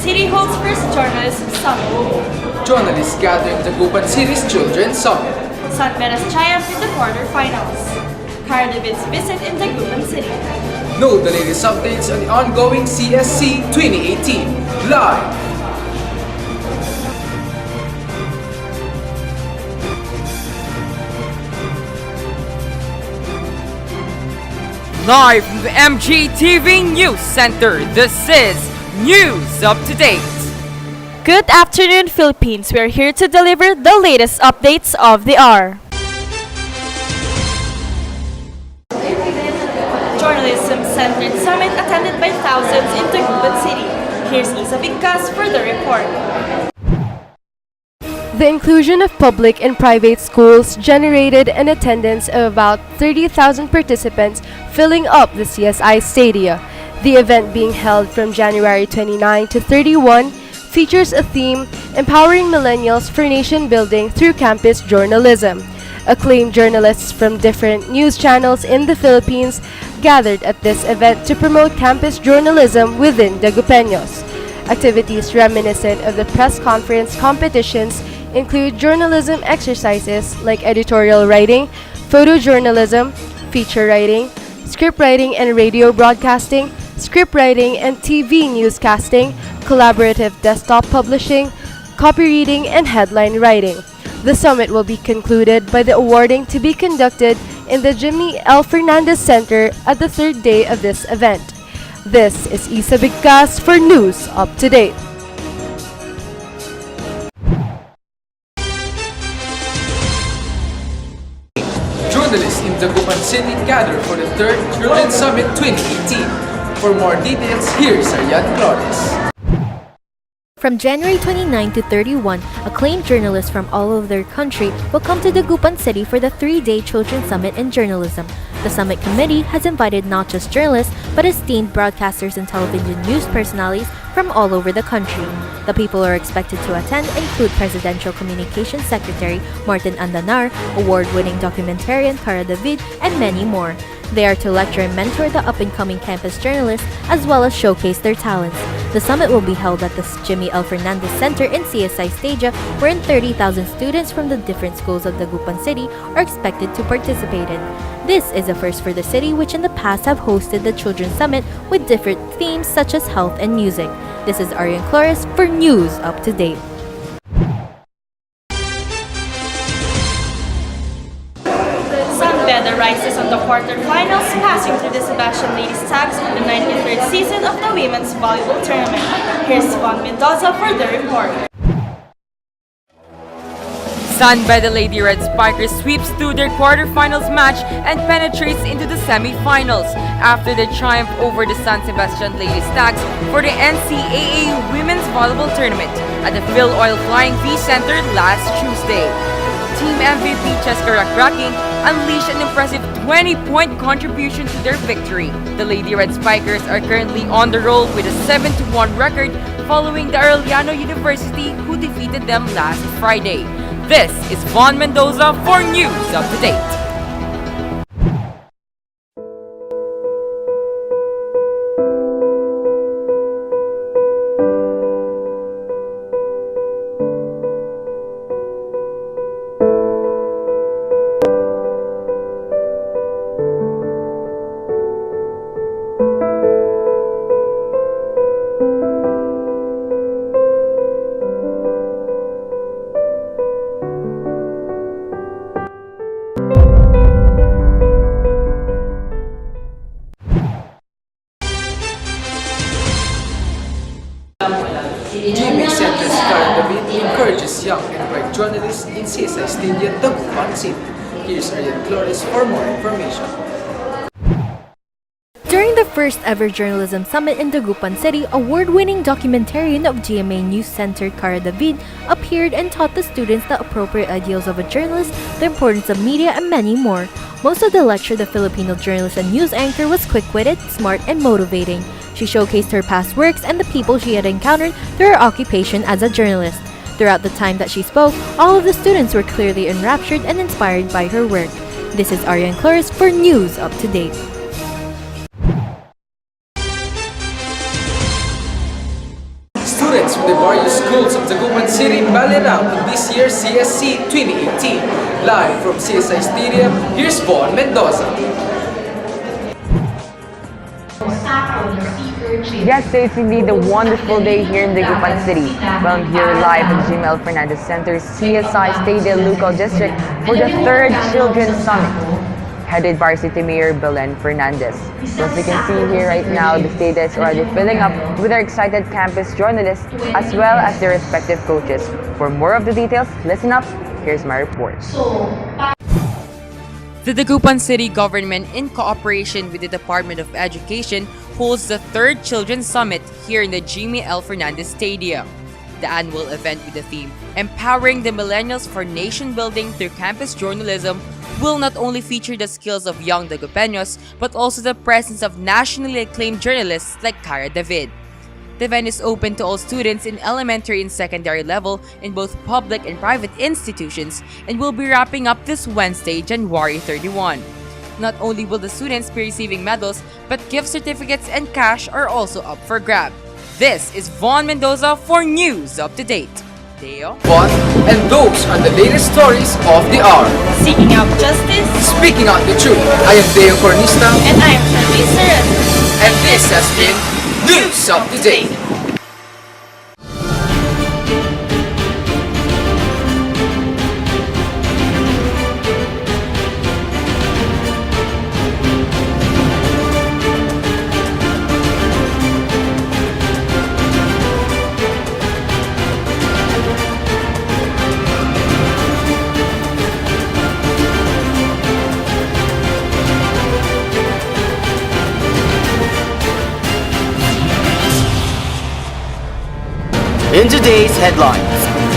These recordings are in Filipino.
City holds first journalism summit. Journalists gather in Dagupan City's Children's Summit. San Beda's triumph in the quarterfinals. Cara David's visit in Dagupan City. Know the latest updates on the ongoing CSC 2018 live. Live from the MGTV News Center, this is News Up to Date. Good afternoon, Philippines. We are here to deliver the latest updates of the hour. Journalism-centered summit attended by thousands in Dagupan City. Here's Isa Bigkas for the report. The inclusion of public and private schools generated an attendance of about 30,000 participants, filling up the CSI Stadia. The event, being held from January 29 to 31, features a theme empowering millennials for nation building through campus journalism. Acclaimed journalists from different news channels in the Philippines gathered at this event to promote campus journalism within Dagupeños. Activities reminiscent of the press conference competitions include journalism exercises like editorial writing, photojournalism, feature writing, script writing and radio broadcasting, script writing and TV newscasting, collaborative desktop publishing, copy reading, and headline writing. The summit will be concluded by the awarding to be conducted in the Jimmy L. Fernandez Center at the third day of this event. This is Isa Bigkas for News Up to Date. Journalists in Dagupan City gather for the third Children's Summit 2018. For more details, here's Arian Flores. From January 29 to 31, acclaimed journalists from all over their country will come to Dagupan City for the 3-day Children's Summit in Journalism. The summit committee has invited not just journalists, but esteemed broadcasters and television news personalities from all over the country. The people who are expected to attend include Presidential Communications Secretary Martin Andanar, award-winning documentarian Cara David, and many more. They are to lecture and mentor the up-and-coming campus journalists as well as showcase their talents. The summit will be held at the Jimmy L. Fernandez Center in CSI Stadia, wherein 30,000 students from the different schools of Dagupan City are expected to participate in. This is a first for the city, which in the past have hosted the Children's Summit with different themes such as health and music. This is Arian Flores for News Up to Date. San Beda rises on the quarterfinals, passing through the Sebastian Ladies Tags on the 93rd season of the Women's Volleyball Tournament. Here's Juan Mendoza for the report. San Beda Lady Red Spikers sweeps through their quarterfinals match and penetrates into the semifinals after their triumph over the San Sebastian Lady Stags for the NCAA Women's Volleyball Tournament at the Phil Oil Flying V Center last Tuesday. Team MVP Cheska Rakraki unleashed an impressive 20-point contribution to their victory. The Lady Red Spikers are currently on the roll with a 7-1 record following the Arellano University, who defeated them last Friday. This is Juan Mendoza for News Up to Date. GMA Center's Cara David encourages young and bright journalists in CSI Stadia, Dagupan City. Here's Arian Flores for more information. During the first ever Journalism Summit in Dagupan City, award-winning documentarian of GMA News Center Cara David appeared and taught the students the appropriate ideals of a journalist, the importance of media, and many more. Most of the lecture, the Filipino journalist and news anchor was quick-witted, smart, and motivating. She showcased her past works and the people she had encountered through her occupation as a journalist. Throughout the time that she spoke, all of the students were clearly enraptured and inspired by her work. This is Arian Flores for News Up to Date. students from the various schools of Dagupan City battled out in this year's CSC 2018. Live from CSI Stadium, here's Von Mendoza. Yes, so it's indeed a wonderful day here in Dagupan City. Well, I'm here live at Jimmy L. Fernandez Center's CSI Stadium Local District for the 3rd Children's Summit, headed by City Mayor Belen Fernandez. So as you can see here right now, the stadium is already filling up with our excited campus journalists as well as their respective coaches. For more of the details, listen up, here's my report. The Dagupan City government, in cooperation with the Department of Education, holds the 3rd Children's Summit here in the Jimmy L. Fernandez Stadium. The annual event with the theme, Empowering the Millennials for Nation Building Through Campus Journalism, will not only feature the skills of young Dagupeños, but also the presence of nationally acclaimed journalists like Cara David. The event is open to all students in elementary and secondary level in both public and private institutions and will be wrapping up this Wednesday, January 31. Not only will the students be receiving medals, but gift certificates and cash are also up for grab. This is Von Mendoza for News Up to Date. Deo? Von, and those are the latest stories of the hour. Seeking out justice, Speaking out the truth, I am Deo Cornista, and I am Charlize Serrano. and this has been News Up to Date. In today's headlines,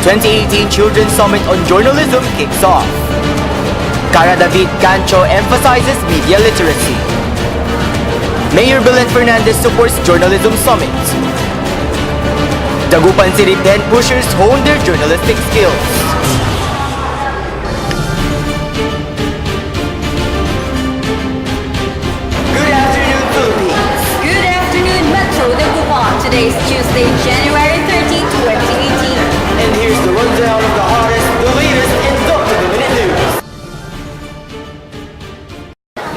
2018 Children's Summit on Journalism kicks off. Cara David Cancho emphasizes media literacy. Mayor Belen Fernandez supports Journalism Summit. Dagupan City pen pushers hone their journalistic skills. Good afternoon, Philippines. Good afternoon, Metro Dagupan. Today is Tuesday, January 13, 2018. And here's the rundown of the hottest, the latest, and up-to-the-minute news.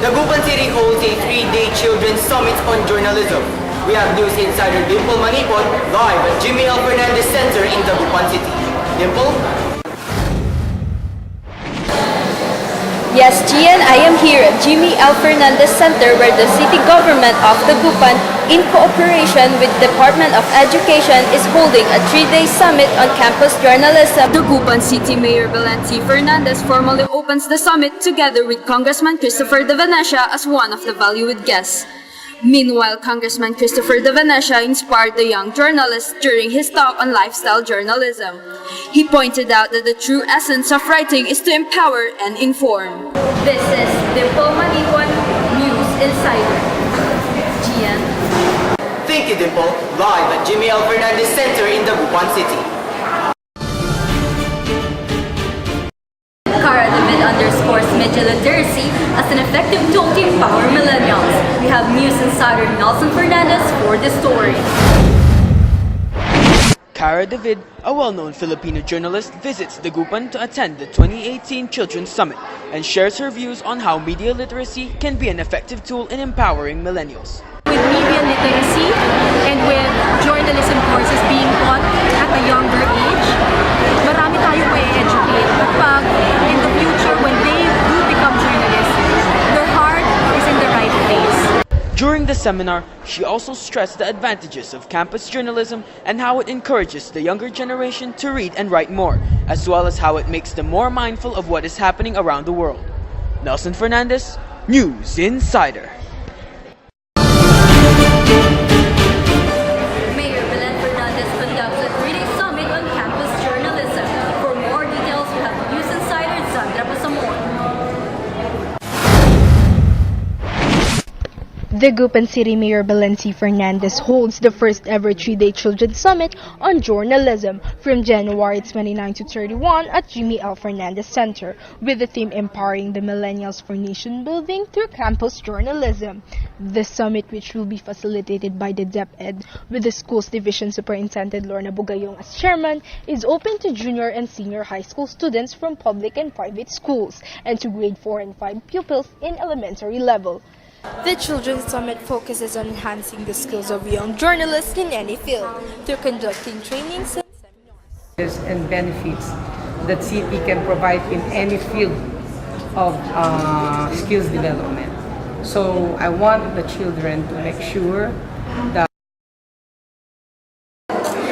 Dagupan City holds a 3-day Children's Summit on Journalism. We have news insider Dimple Manipon live at Jimmy L. Fernandez Center in Dagupan City. Dimple? Yes, Gian, I am here at Jimmy L. Fernandez Center where the city government of Dagupan, in cooperation with Department of Education, is holding a 3-day summit on campus journalism. Dagupan City Mayor Belen Fernandez formally opens the summit together with Congressman Christopher De Venecia as one of the valued guests. Meanwhile, Congressman Christopher De Venecia inspired the young journalists during his talk on lifestyle journalism. He pointed out that the true essence of writing is to empower and inform. This is Dimple Manipon, News Insider. Gian. Thank you, Dimple. Live at Jimmy L. Fernandez Center in Dagupan City. Cara David underscores media literacy as an effective tool to empower millennials. We have News Insider Nelson Fernandez for the story. Cara David, a well-known Filipino journalist, visits Dagupan to attend the 2018 Children's Summit and shares her views on how media literacy can be an effective tool in empowering millennials. With media literacy and with journalism courses being taught at a younger age, marami tayong may educate. But pag in the future, when they do become journalists, their heart is in the right place. During the seminar, she also stressed the advantages of campus journalism and how it encourages the younger generation to read and write more, as well as how it makes them more mindful of what is happening around the world. Nelson Fernandez, News Insider. Mayor Belen Fernandez conducts a 3-day summit on campus journalism. For more details, we have News Insider Sandra Pasamor. The Gupan City Mayor Belency Fernandez holds the first ever 3-day Children's Summit on Journalism from January 29 to 31 at Jimmy L. Fernandez Center with the theme Empowering the Millennials for Nation Building through Campus Journalism. The summit, which will be facilitated by the DepEd with the school's Division Superintendent Lorna Bugayong as chairman, is open to junior and senior high school students from public and private schools and to grade 4 and 5 pupils in elementary level. The Children's Summit focuses on enhancing the skills of young journalists in any field through conducting trainings and seminars. And benefits that city can provide in any field of skills development. So I want the children to make sure that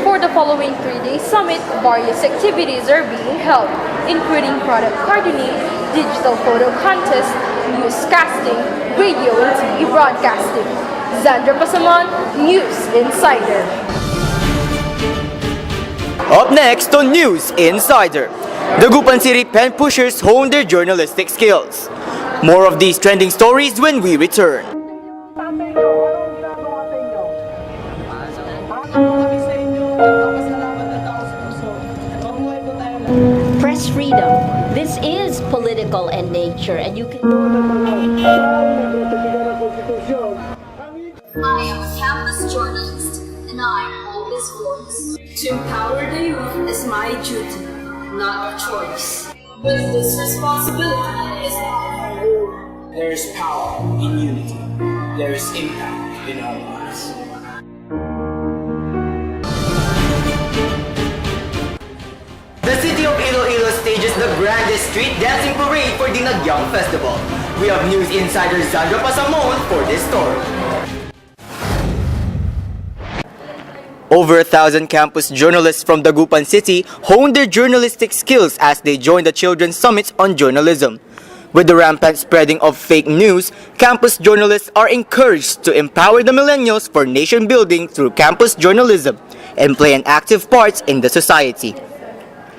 For the following 3-day summit, various activities are being held, including product gardening, digital photo contest, newscasting, radio and TV broadcasting. Zandra Pasamon, News Insider. Up next on News Insider, the Gupan City pen pushers hone their journalistic skills. More of these trending stories when we return. Press freedom. This is political in nature, and you can. I am a campus journalist, and I hold this voice. To empower the youth is my duty, not a choice. But this responsibility is not. There is power in unity. There is impact in our lives. The city of Iloilo stages the grandest street dancing parade for the Nagyang Festival. We have News Insider Zandra Pasamon for this story. Over 1,000 campus journalists from the Gupan City honed their journalistic skills as they joined the Children's Summit on Journalism. With the rampant spreading of fake news, campus journalists are encouraged to empower the millennials for nation building through campus journalism and play an active part in the society.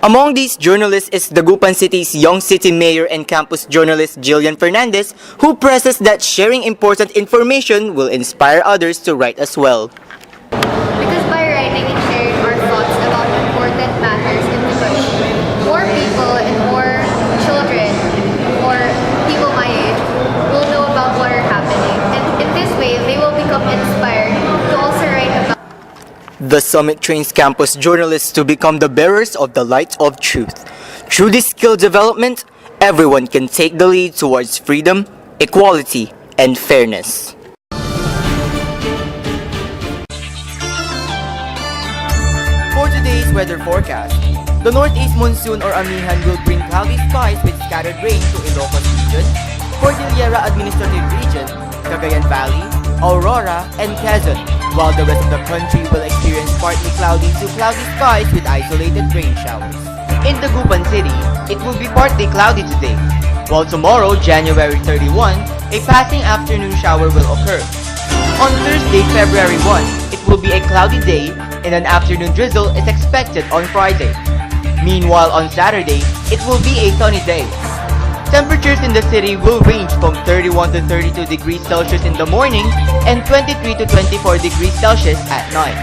Among these journalists is the Gupan City's young city mayor and campus journalist Jillian Fernandez, who presses that sharing important information will inspire others to write as well. Because by writing and sharing our thoughts about important matters in the country, more people and more children or people my age will know about what are happening. And in this way, they will become inspired to also write about. The summit trains campus journalists to become the bearers of the light of truth. Through this skill development, everyone can take the lead towards freedom, equality, and fairness. For today's weather forecast, the northeast monsoon or amihan will bring cloudy skies with scattered rain to Ilocos Region, Cordillera Administrative Region, Cagayan Valley, Aurora, and Quezon, while the rest of the country will experience partly cloudy to cloudy skies with isolated rain showers. In the Gupan City, it will be partly cloudy today, while tomorrow, January 31, a passing afternoon shower will occur. On Thursday, February 1, it will be a cloudy day and an afternoon drizzle is expected on Friday. Meanwhile, on Saturday, it will be a sunny day. Temperatures in the city will range from 31 to 32 degrees Celsius in the morning and 23 to 24 degrees Celsius at night.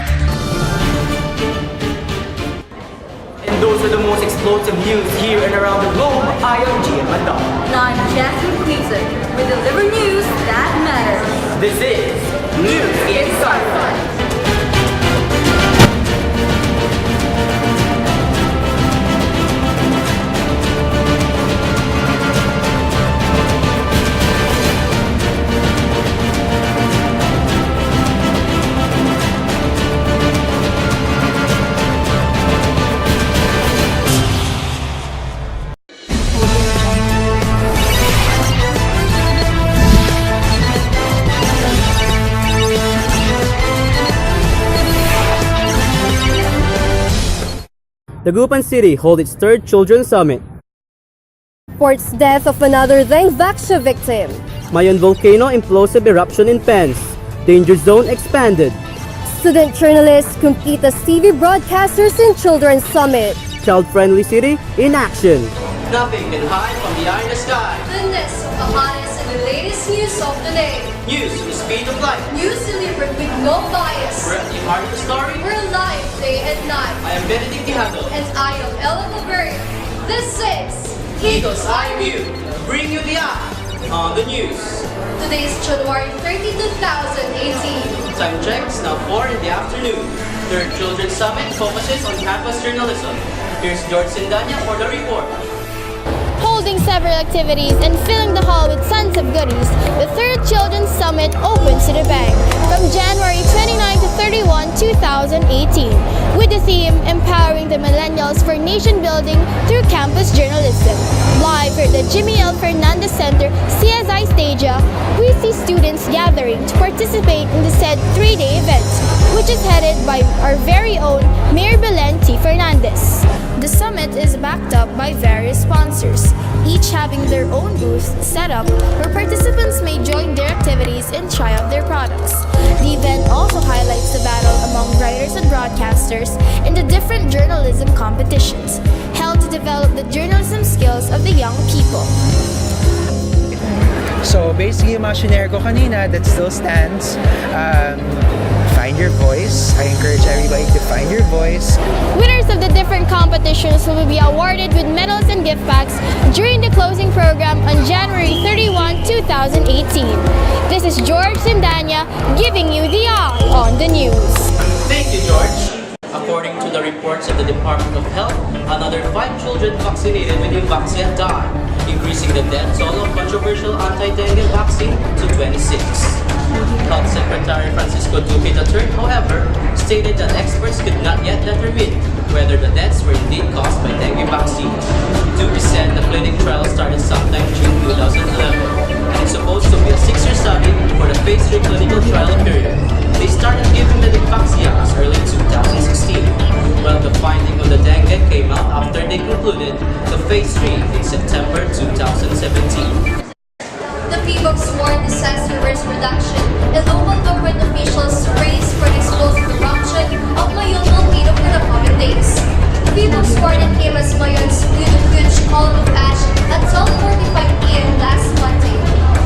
And those are the most explosive news here and around the globe. I am Gian Mandal. And I'm Jasmine Cleason. We deliver news that matters. This is News Insider. The Gupan City held its third Children's Summit. Reports death of another Dengvaxia victim. Mayon volcano implosive eruption in Pens. Danger zone expanded. Student journalists compete as TV broadcasters in Children's Summit. Child-friendly city in action. Nothing can hide from behind the sky. Goodness of the hottest and the latest news of the day. News with the speed of light. News delivered with no bias. We're at the heart of the story. We're live day and night. I am Benedict Quijano. And I am Ella Caverio. This is Eagle's Eye View. Bring you the eye on the news. Today is January 30, 2018. Time checks now 4 in the afternoon. Third Children's Summit focuses on campus journalism. Here's George Sindanya for the report. Holding several activities and filling the hall with tons of goodies, the Third Children's Summit opens to the bang from January 29 to 31, 2018, with the theme Empowering the Millennials for Nation Building Through Campus Journalism. Live at the Jimmy L. Fernandez Center, CSI Stadia, we see students gathering to participate in the said 3-day event, which is headed by our very own Mayor Belen T. Fernandez. The summit is backed up by various sponsors, each having their own booths set up where participants may join their activities and try out their products. The event also highlights the battle among writers and broadcasters in the different journalism competitions, held to develop the journalism skills of the young people. So basically, yung mga shinare ko kanina, that still stands. Find your voice. I encourage everybody to find your voice. Winners of the different competitions will be awarded with medals and gift packs during the closing program on January 31, 2018. This is George Sindanya giving you the eye on the news. Thank you, George. According to the reports of the Department of Health, another 5 children vaccinated with Imvaxia died, increasing the death toll of controversial anti-dengue vaccine to 26. Health Secretary Francisco Duque III, however, stated that experts could not yet determine whether the deaths were indeed caused by dengue vaccine. Duque said the clinic trial started sometime June 2011, and it's supposed to be a 6-year study for the phase 3 clinical trial period. They started giving the Imvaxia as early 2016. Well, the finding of the dengue came out after they concluded the phase 3 in September 2017. The PBOK sworn disaster risk reduction and local government officials praised for the exposed corruption of Mayon volcano for the coming days. The PBOK sworn in came as Mayon spewed a huge column of ash at 12:45 p.m. last Monday,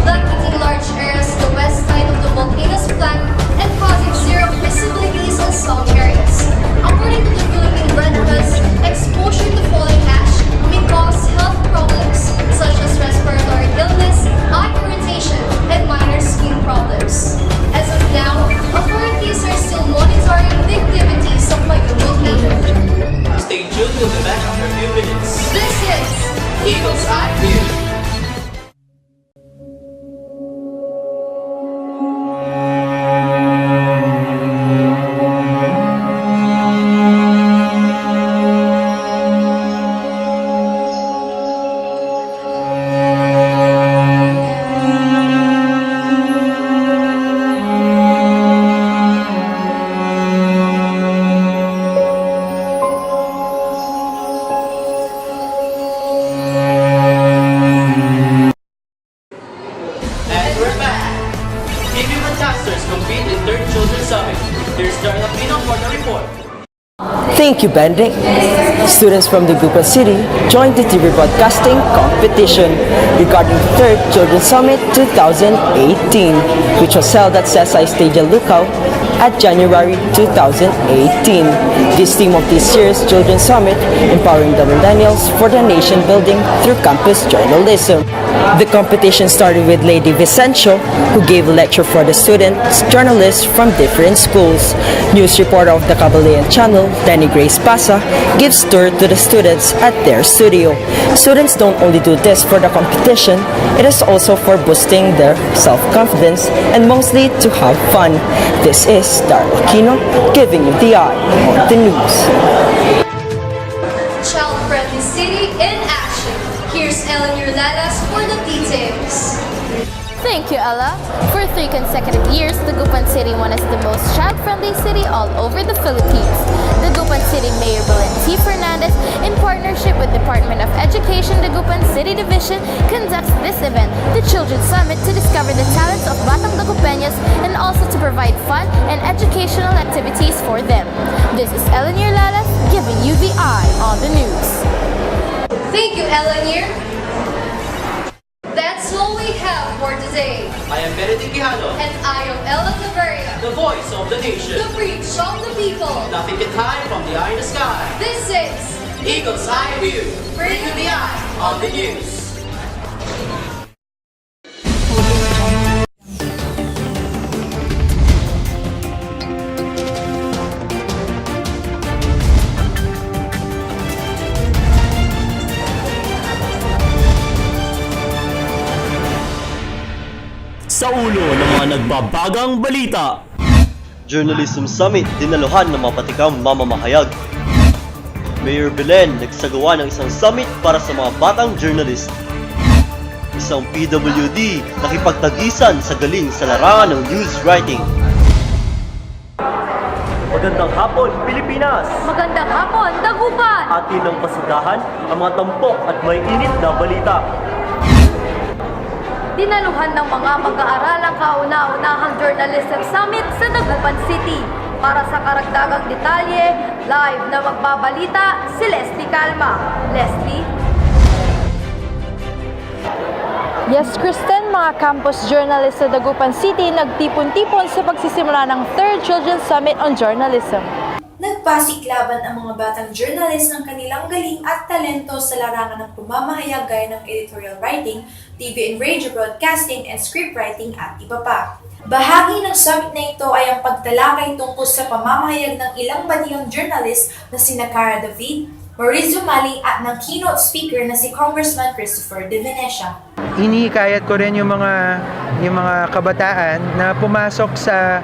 blanketing large areas to the west side of the volcano's flank and causing zero visibilities on some areas. According to the Philippine Red Cross, exposure to falling ash may cause health problems such as respiratory illness, eye irritation, and minor skin problems. As of now, authorities are still monitoring the activities of Mayon volcano. Stay tuned, we'll be back after a few minutes. This is Eagle's Eye View. Thank you, Benedict. Students from the Gupan City joined the TV broadcasting competition regarding the 3rd Children's Summit 2018, which was held at CSI Stadia Lucao at January 2018. This theme of this year's Children's Summit, Empowering the Millennials for the Nation Building Through Campus Journalism. The competition started with Lady Vicencio, who gave a lecture for the students, journalists from different schools. News reporter of the Kabalean Channel, Danny Grace Pasa, gives tour to the students at their studio. Students don't only do this for the competition, it is also for boosting their self-confidence and mostly to have fun. This is Darl Aquino giving you the eye on the news. Child-friendly city in action. Here's Ellen Urlalas for the details. Thank you, Ella. For 3 consecutive years, the Gupan City won as the most child-friendly city all over the Philippines. The Gupan City Mayor Belen T. Fernandez, in partnership with Department of Education, the Gupan City Division, conducts this event, the Children's Summit, to discover the talents of Batang Dagupeños and also to provide fun and educational activities for them. This is Ellen Urlalas giving you the eye on the news. Thank you, Elenier. That's all we have for today. I am Benedict Quijano, And I am Ella Claveria, the voice of the nation. the preach of the people. Nothing can hide from the eye in the sky. This is Eagle's Eye View. Bring to the eye on the news. Sa ulo ng mga nagbabagang balita. Journalism Summit dinaluhan ng mga patikang mamamahayag. Mayor Belen nagsagawa ng isang summit para sa mga batang journalist. Isang PWD nakipagtagisan sa galing sa larangan ng news writing. Magandang hapon, Pilipinas! Magandang hapon, Dagupan! Atin ang pasadahan ang mga tampok at may init na balita. Dinaluhan ng mga mag-aaral ang kauna-unahang Journalism Summit sa Dagupan City. Para sa karagdagang detalye, live na magbabalita si Leslie Calma. Leslie? Yes, Kristen, mga campus journalists sa Dagupan City nagtipon-tipon sa pagsisimula ng 3rd Children's Summit on Journalism. Nagpasiklaban ang mga batang journalist ng kanilang galing at talento sa larangan ng pamamahayag gaya ng editorial writing, TV and radio broadcasting, and script writing at iba pa. Bahagi ng summit na ito ay ang pagtalakay tungkol sa pamamahayag ng ilang batihang journalist na sina Cara David, Maurice Zumali at ng keynote speaker na si Congressman Christopher De Venecia. Inihikayat ko rin yung mga kabataan na pumasok sa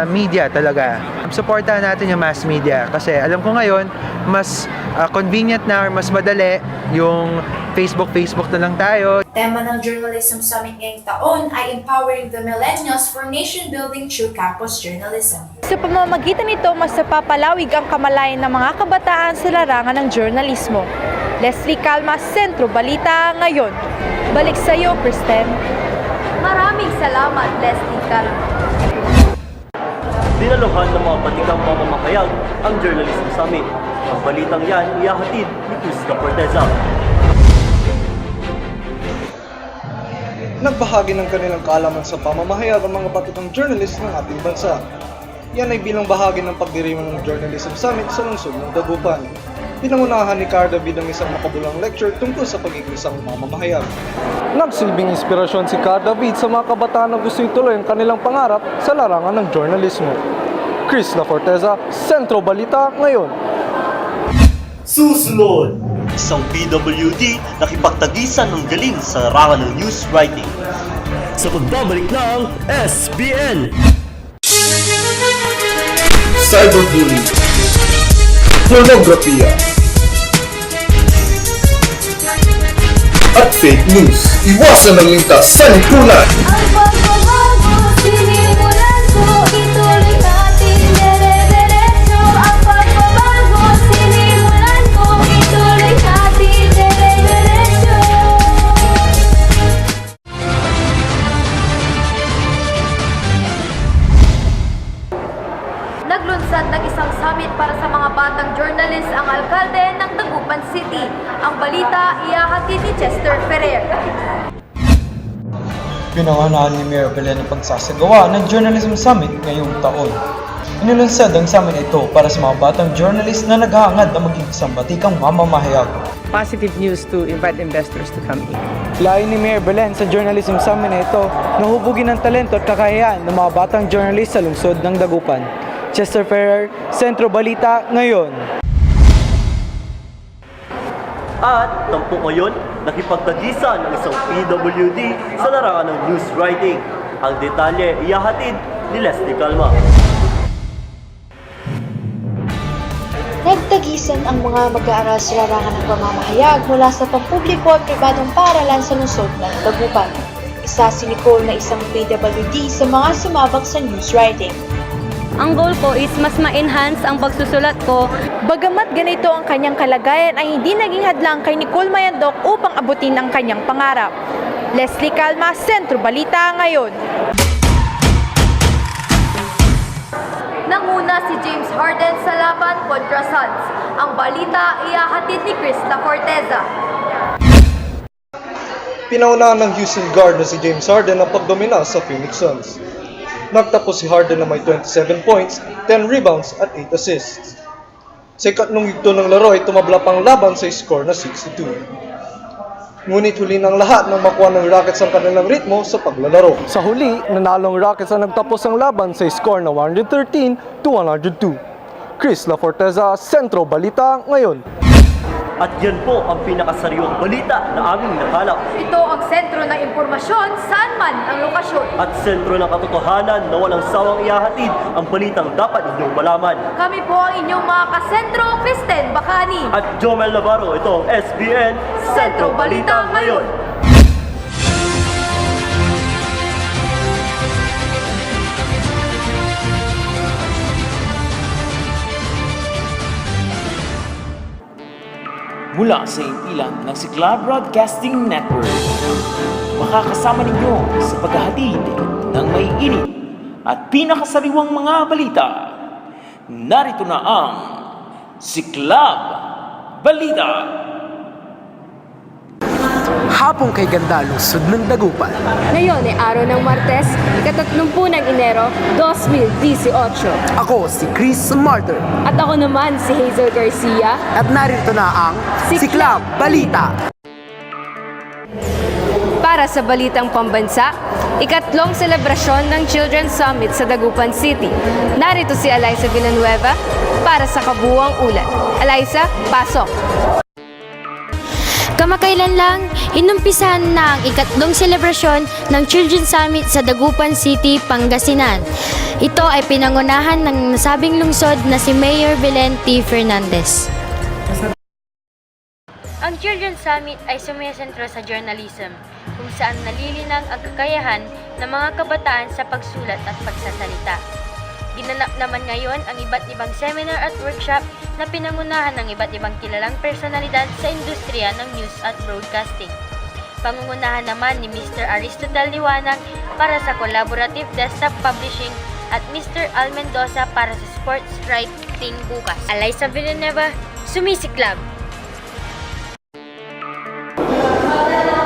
media talaga. Supportahan natin yung mass media kasi alam ko ngayon mas convenient na or mas madali yung Facebook na lang tayo. Tema ng Journalism Summit ngayong taon ay Empowering the Millennials for Nation Building Through Campus Journalism. Sa pamamagitan nito, mas napapalawig ang kamalayan ng mga kabataan sa larangan ng jurnalismo. Leslie Calma, Sentro Balita Ngayon. Balik sa iyo, Kristen. Maraming salamat, Leslie Calma. Dinaluhan ng mga patikang mamamahayag ang Journalism Summit. Ang balitang yan iyahatid ni Cusca Corteza. Nagbahagi ng kanilang kaalaman sa pamamahayag ang mga batutang journalist ng ating bansa. Yan ay bilang bahagi ng pagdiriwang ng Journalism Summit sa lungsod ng Dagupan. Pinangunahan ni Cara David ang isang makabulang lecture tungkol sa pagiging isang mamamahayag. Nagsilbing inspirasyon si Cara David sa mga kabataan na gusto ituloy ang kanilang pangarap sa larangan ng journalismo. Chris La Forteza, Sentro Balita Ngayon. Susunod! Isang PWD nakipagtagisan ng galing sa larangan ng news writing. Sa pagbabalik ng SBN. Cyberbullying, pornografiya, at fake news. Iwasan ang lintas sa lipunan. Ang pagbabago, sinimulan ko, ituloy natin dire-diretso. Ang pagbabago, sinimulan ko, ituloy natin dire-diretso. Naglunsad ng isang summit para sa mga batang journalist ang alkalde ng Dagupan City. Ang balita iyahatid ni Chester Ferrer. Pinangunahan ni Mayor Belen ang pagsasagawa ng Journalism Summit ngayong taon. Inilunsad ang summit ito para sa mga batang journalist na naghahangad na maging isang batikang mamamahayag. Positive news to invite investors to come in. Layo ni Mayor Belen sa Journalism Summit na ito, nahubugin ng talento at kakayahan ng mga batang journalist sa lungsod ng Dagupan. Chester Ferrer, Sentro Balita Ngayon. At tampok ngayon, nakipagtagisan ang isang PWD sa larangan ng news writing. Ang detalye iyahatid ni Leslie Calma. Nagtagisan ang mga mag-aaral sa larangan ng pamamahayag mula sa pampubliko at pribadong paaralan sa lungsod ng Dagupan. Isa si Nicole na isang PWD sa mga sumabak sa news writing. Ang goal ko is mas ma-enhance ang pagsusulat ko. Bagamat ganito ang kanyang kalagayan ay hindi naging hadlang kay Nicole Mayandok upang abutin ang kanyang pangarap. Leslie Calma, Sentro Balita Ngayon. Nanguna si James Harden sa laban kontra Suns. Ang balita ihahatid ni Chris La Forteza. Pinaunahan ng Houston guard na si James Harden ang pagdomina sa Phoenix Suns. Nagtapos si Harden na may 27 points, 10 rebounds at 8 assists. Sa ikatlong yugto ng laro ay tumabla pang laban sa score na 62. Ngunit huli ng lahat nang makuha ng Rockets ang kanilang ritmo sa paglalaro. Sa huli, nanalong Rockets ang nagtapos ang laban sa score na 113-102. Chris La Forteza, Sentro Balita ngayon. At yan po ang pinakasariwang balita na aming nakalap. Ito ang sentro ng impormasyon saan man ang lokasyon. At sentro ng katotohanan na walang sawang ihahatid ang balitang dapat inyong malaman. Kami po ang inyong mga kasentro, Kristen Bacani. At Jomel Navarro, ito ang SBN Sentro Balita ngayon. Mula sa impilan ng Sikla Broadcasting Network, makakasama ninyo sa paghahatid ng may init at pinakasariwang mga balita. Narito na ang Siklab Balita. Hapong kay ganda lungsod ng Dagupan. Ngayon ay araw ng Martes, ika-30 ng Enero, 2018. Ako si Chris Martyr. At ako naman si Hazel Garcia. At narito na ang Siklab Balita. Para sa balitang pambansa, ikatlong selebrasyon ng Children's Summit sa Dagupan City. Narito si Eliza Villanueva para sa Kabuuang Ulat. Eliza, pasok! Kamakailan lang, inumpisahan na ang ikatlong selebrasyon ng Children's Summit sa Dagupan City, Pangasinan. Ito ay pinangunahan ng nasabing lungsod na si Mayor Belen T. Fernandez. Ang Children's Summit ay sumisentro sa journalism, kung saan nalilinang ang kakayahan ng mga kabataan sa pagsulat at pagsasalita. Ginanap naman ngayon ang iba't ibang seminar at workshop na pinangunahan ng iba't ibang kilalang personalidad sa industriya ng news at broadcasting. Pangungunahan naman ni Mr. Aristotle Liwanag para sa Collaborative Desktop Publishing at Mr. Al Mendoza para sa Sports Writing bukas. Eliza Villanueva, Sumisiklab!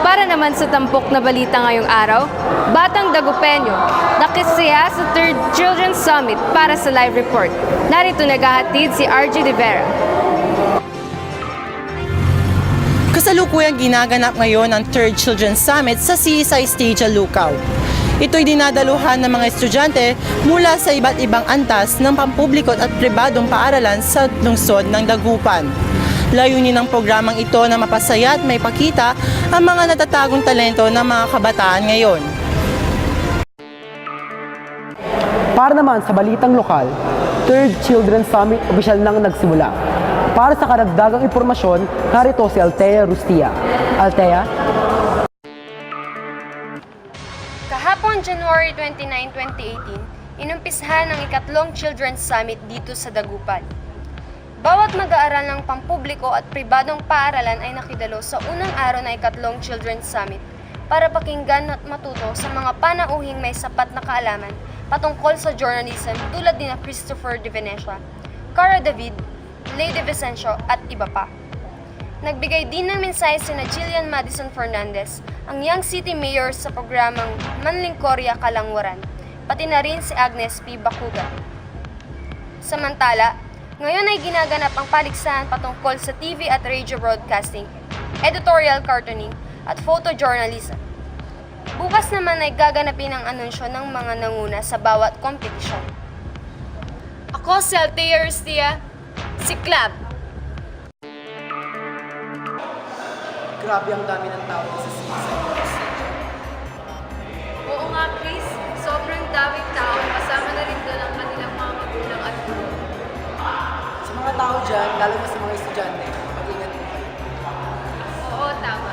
Para naman sa tampok na balita ngayong araw, Batang Dagupeño, nakisiya sa 3rd Children's Summit para sa live report. Narito naghahatid si RJ Rivera. Kasalukuyang ginaganap ngayon ang 3rd Children's Summit sa CSI Stage Lucao. Ito'y dinadaluhan ng mga estudyante mula sa iba't ibang antas ng pampubliko at pribadong paaralan sa lungsod ng Dagupan. Layunin ng programang ito na mapasaya at may pakita ang mga natatagong talento ng mga kabataan ngayon. Para naman sa balitang lokal, 3rd Children's Summit opisyal nang nagsimula. Para sa karagdagang impormasyon, narito si Althea Rustia. Althea? Kahapon, January 29, 2018, inumpisahan ang ikatlong Children's Summit dito sa Dagupan. Bawat mag-aaral ng pampubliko at pribadong paaralan ay nakidalo sa unang araw na ikatlong Children's Summit para pakinggan at matuto sa mga panauhing may sapat na kaalaman patungkol sa journalism tulad ni Christopher De Venecia, Cara David, Lady Vicencio at iba pa. Nagbigay din ng mensahe sina Jillian Madison Fernandez, ang Young City Mayor sa programang Manlingkorya Kalangwaran, pati na rin si Agnes P. Bacuga. Samantala, ngayon ay ginaganap ang paligsahan patungkol sa TV at radio broadcasting, editorial cartooning at photojournalism. Bukas naman ay gaganapin ang anunsyo ng mga nanguna sa bawat kompetisyon. Ako si Althea Rustia, Siklab. Grabe ang dami ng tao sa CSI. Oo nga, Chris. Sobrang daming tao. Kasama na rin doon ang kanilang mga magulang at guro. Sa mga tao dyan, lalo na sa mga estudyante, mag-ingat po kayo. Oo, tama.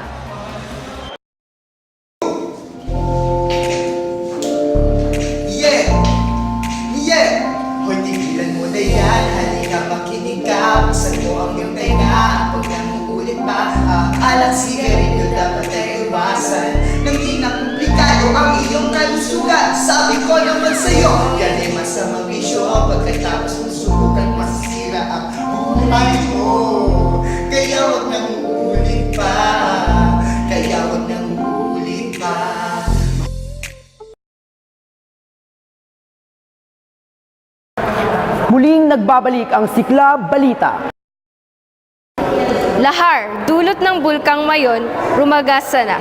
Hoy, tigilan mo na yan. Halika, makinig ka. Buksan mo ang iyong tenga. Huwag nang uulit pa. Alang sigarilyo dapat ay iwasan. Nang di na komplikado ang iyong kalusugan. Sabi ko naman sa'yo, yan ay masamang bisyo. Pagkatapos mo subukan, masisira ang buhay mo. Muling nagbabalik ang Siklab Balita. Lahar, dulot ng bulkang Mayon, rumagasa na.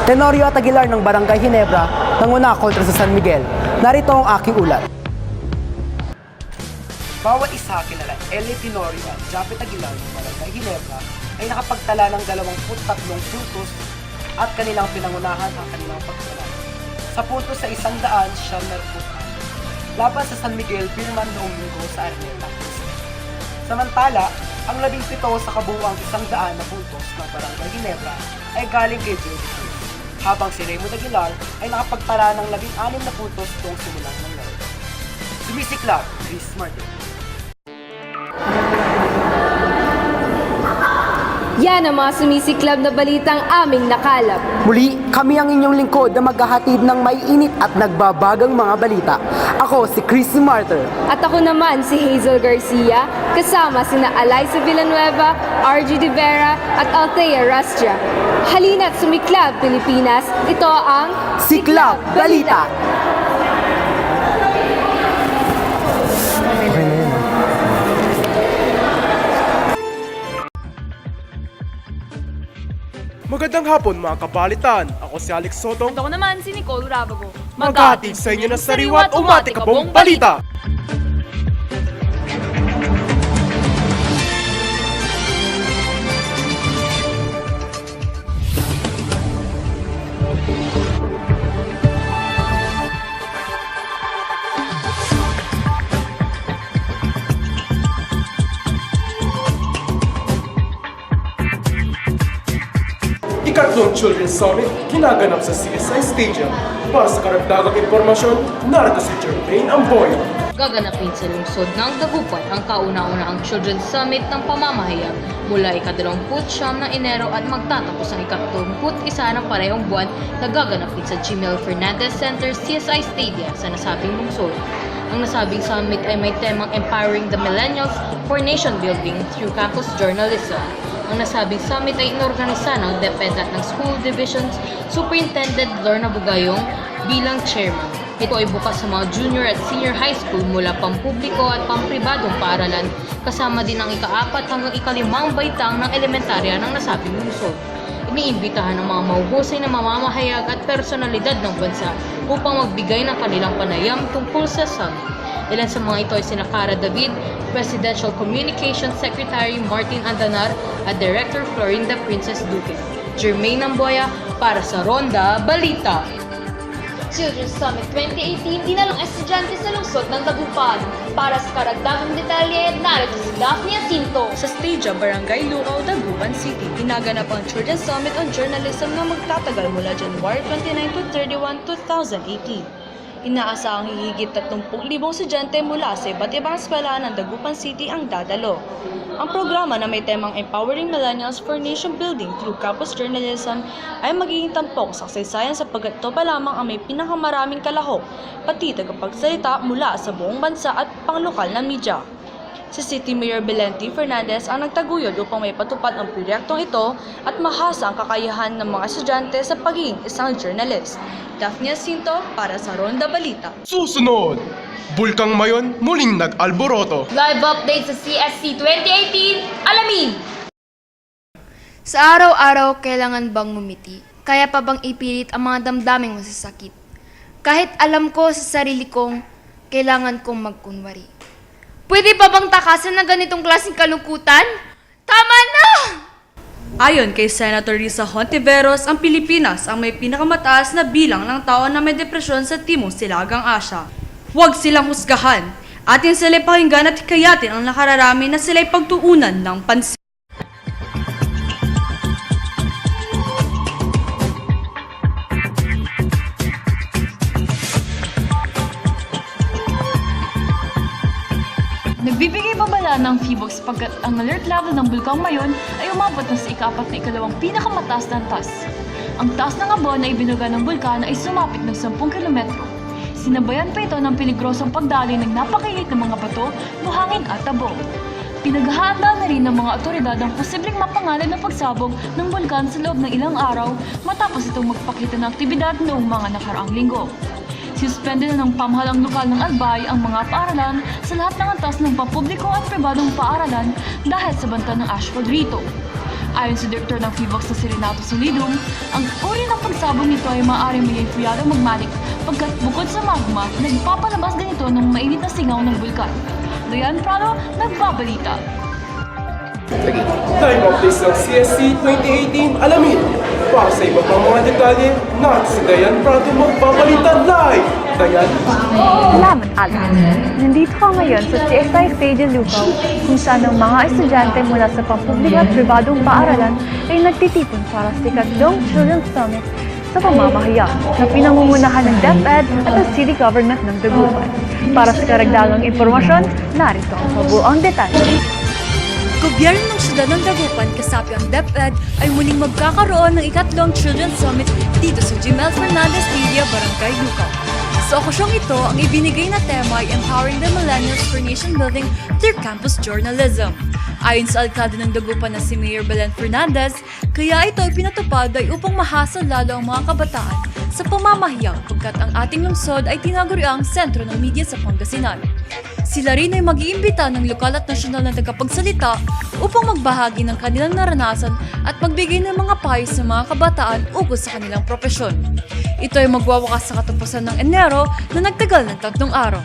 Tenorio at Aguilar ng Barangay Ginebra, nanguna kontra sa San Miguel. Narito ang aking ulat. Bawat isa kilala Eli Tenorio at Japet Aguilar ng Barangay Ginebra ay nakapagtala ng 23 puntos at kanilang pinangunahan ang kanilang pagtala. Sa puntos sa 100, siyam na laban sa San Miguel, pirman noong linggo sa Araneta. Samantala, ang 17 sa kabuuang 100 na puntos ng Barangay Ginebra ay galing kay Jerry Cruz, habang si Raymond Aguilar ay nakapagtala ng 16 na puntos noong simulan ng laro. Sumisiklab, Chris Martin. Yan ang mga sumisiklab na balitang aming nakalap. Muli, kami ang inyong lingkod na maghahatid ng maiinit at nagbabagang mga balita. Ako si Chris Martin. At ako naman si Hazel Garcia, kasama sina Alyssa Villanueva, RG De Vera at Althea Rastia. Halina't sumiklab, Pilipinas. Ito ang Siklab Balita. Magandang hapon mga kabalitan. Ako si Alex Soto. At ako naman si Nicole Rabago. Maghahatid sa inyo ng sariwa at umatikabong balita. Ikatlong Children's Summit ginaganap sa CSI Stadium. Para sa karagdagang impormasyon, narito si Jermaine Amboyo. Gaganapin sa lungsod ng Dagupan ang kauna-unahang Children's Summit ng pamamahayag mula ika-29 ng Enero at magtatapos ang ika-31 ng parehong buwan na gaganapin sa Jimmy L. Fernandez Center CSI Stadium sa nasabing lungsod. Ang nasabing summit ay may temang Empowering the Millennials for Nation Building through Campus Journalism. Ang nasabing summit ay inorganisa ng DepEd ng School Divisions Superintendent Lorna Bugayong bilang chairman. Ito ay bukas sa mga junior at senior high school mula pampubliko at pampribadong paaralan, kasama din ang ika-4 hanggang ika-5 baitang ng elementarya ng nasabing lungsod. Iniimbitahan ng mga mahuhusay na mamamahayag at personalidad ng bansa upang magbigay ng kanilang panayam tungkol sa summit. Ilan sa mga ito ay sina Cara David, Presidential Communications Secretary Martin Andanar at Director Florinda Princess Duque. Jermaine Amboya para sa Ronda Balita. Children's Summit 2018 dinalang estudyante sa lungsod ng Dagupan. Para sa karagdagang detalye, narito si Daphne Jacinto. Sa Stage Barangay Lucaw, Dagupan City, inaganap ang Children's Summit on Journalism na magtatagal mula January 29 to 31, 2018. Inaasahang hihigit 30,000 estudyante mula sa iba't ibang eskwelahan ng Dagupan City ang dadalo. Ang programa na may temang Empowering Millennials for Nation Building through Campus Journalism ay magiging tampok sa kasaysayan sapagkat ito pa lamang ang may pinakamaraming kalahok, pati tagapagsalita mula sa buong bansa at panglokal na media. Si City Mayor Belente Fernandez ang nagtaguyod upang may patupad ang proyektong ito at mahasa ang kakayahan ng mga estudyante sa pagiging isang journalist. Daphne Jacinto para sa Ronda Balita. Susunod, Bulkang Mayon muling nag-alboroto. Live update sa CSC 2018, alamin! Sa araw-araw, kailangan bang ngumiti? Kaya pa bang ipilit ang mga damdaming masasakit? Kahit alam ko sa sarili kong, kailangan kong magkunwari. Pwede pa bang takasan na ganitong klaseng kalungkutan? Tama na! Ayon kay Senator Risa Hontiveros, ang Pilipinas ang may pinakamataas na bilang ng tao na may depresyon sa Timog Silagang Asya. Huwag silang husgahan. Atin sila'y pakinggan at hikayatin ang nakararami na sila'y pagtuunan ng pansin. Nagbibigay babala ng PHIVOLCS sapagkat ang alert level ng bulkang Mayon ay umabot na sa ika-4 na ikalawang pinakamataas na antas. Ang taas ng abon na ibinuga ng bulkan ay sumapit ng 10 kilometro. Sinabayan pa ito ng peligrosong pagdaloy ng napakainit ng mga bato, buhangin at tabog. Pinaghahanda na rin ng mga otoridad ang posibleng mapanganib na pagsabog ng bulkan sa loob ng ilang araw matapos itong magpakita ng aktibidad noong mga nakaraang linggo. Suspended na ng pamahalang lokal ng Albay ang mga paaralan sa lahat ng antas ng papubliko at pribadong paaralan dahil sa banta ng ashfall rito. Ayon sa direktor ng PHIVOLCS na si Renato Solidum, ang uri ng pagsabog nito ay maaaring may enfriado magmatic pagkat bukod sa magma, nagpapalabas din ito ng mainit na singaw ng bulkan. Dayan Prado, nagbabalita. Live updates ng CSC 2018, alamin! Para sa iba pang mga detalye, si Dayan Prado magbabalita live! Dayan? Salamat, Alan. Nandito ka ngayon sa CSI Stadium Lucao kung saan ang mga estudyante mula sa pampubliko at pribadong paaralan ay nagtitipon para sa ikatlong Children's Summit sa pamamahiya na pinangungunahan ng DepEd at ang City Government ng Dagupan. Para sa karagdagang impormasyon, narito ang mabuang detalye. Gobyerno ng Siyudad ng Dagupan kasapi ang DepEd ay muling magkakaroon ng ikatlong Children's Summit dito sa Jimel Fernandez Media, Barangay Lucao. Sa okasyong ito, ang ibinigay na tema ay Empowering the Millennials for Nation Building through Campus Journalism. Ayon sa alkalde ng Dagupan na si Mayor Belen Fernandez, kaya ito ay pinatupad ay upang mahasa lalo ang mga kabataan sa pamamahayag pagkat ang ating lungsod ay tinaguriang sentro ng media sa Pangasinan. Sila rin ay mag-iimbita ng lokal at nasyonal na tagapagsalita upang magbahagi ng kanilang naranasan at magbigay ng mga payo sa mga kabataan ukol sa kanilang propesyon. Ito ay magwawakas sa katapusan ng Enero na nagtagal ng 3 araw.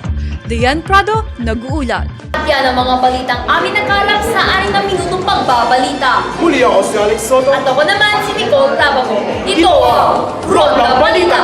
Dayan Prado, nag-uulat. At yan ang mga balitang amin nakalap sa 6 na minutong pagbabalita. Muli ako si Alex Soto. At ako naman si Nicole Tabaco. Ito ang Ronda Balita.